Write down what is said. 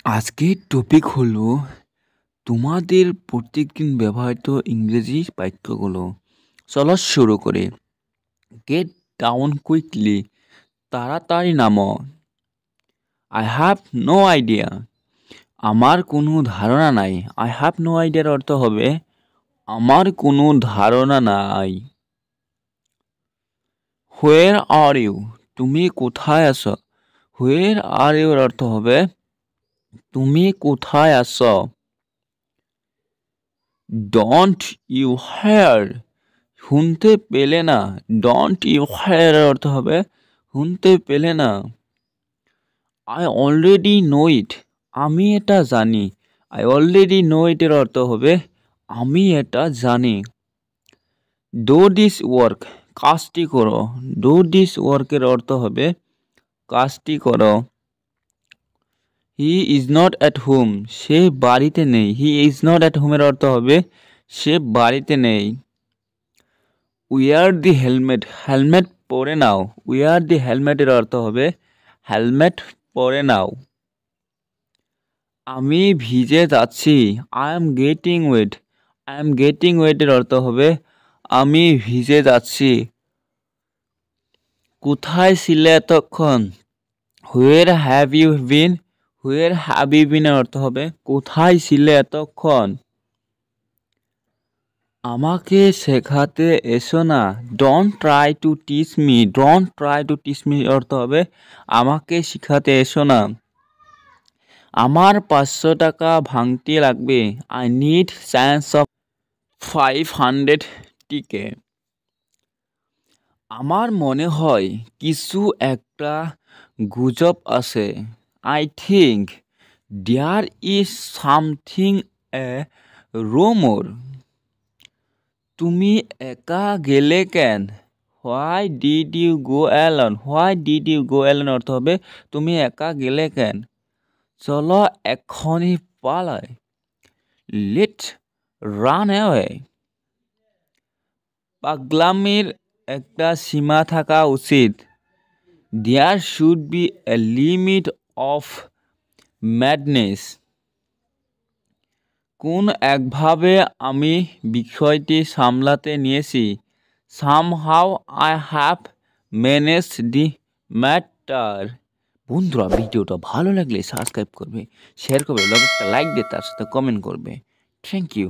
আজকের টপিক হলো তোমাদের প্রত্যেকদিন ব্যবহৃত ইংরেজি বাক্যগুলো। চলো শুরু করি। গেট ডাউন কুইকলি, তাড়াতাড়ি নামো। আই হ্যাভ নো আইডিয়া, আমার কোনো ধারণা নাই। আই হ্যাভ নো আইডিয়ার অর্থ হবে আমার কোনো ধারণা নাই। হোয়ার আর ইউ, তুমি কোথায় আছো। হোয়ার আর ইউর অর্থ হবে তুমি কোথায় আছো। ডোন্ট ইউ হেয়ার, শুনতে পেলে না। ডোন্ট ইউ হেয়ার অর্থ হবে শুনতে পেলে না। আই অলরেডি নো ইট, আমি এটা জানি। আই অলরেডি নো ইটের অর্থ হবে আমি এটা জানি। ডু দিস ওয়ার্ক, কাজটি করো। ডু দিস ওয়ার্কের অর্থ হবে কাজটি করো। He is not at home, সে বাড়িতে নেই। হি ইজ নট অ্যাট হোমের অর্থ হবে সে বাড়িতে নেই। উইয়ার দি হেলমেট, হেলমেট পরে নাও। উইয়ার দি হেলমেটের অর্থ হবে হেলমেট পরে নাও। আমি ভিজে যাচ্ছি। I am getting wet. I am getting ওয়েটের অর্থ হবে আমি ভিজে যাচ্ছি। কোথায় ছিলে এতক্ষণ। Where have you been. Where have you বিনের অর্থ হবে কোথায় ছিলে এতক্ষণ। আমাকে শেখাতে এসো না। Don't try to teach me. Don't try to teach me অর্থ হবে আমাকে শেখাতে এসো না। আমার 500 টাকা ভাঙতে লাগবে। আই নিড চান্স অফ 500 টিকে। আমার মনে হয় কিছু একটা গুজব আছে। I think there is something a rumour. তুমি একা গেলে কেন। Why did you go alone. Why did you go alone অর্থ হবে তুমি একা গেলে কেন। চলো এখনই পালাই। Let's run away. পাগলামির একটা সীমা থাকা উচিত। There should be a limit of madness. কোন একভাবে আমি বিষয়টি সামলাতে নিয়েছি। Somehow I have managed the matter. বন্ধুরা, ভিডিওটা ভালো লাগলে সাবস্ক্রাইব করবে, শেয়ার করবে, একটা লাইক দিয়ে তার সাথে কমেন্ট করবে। Thank you.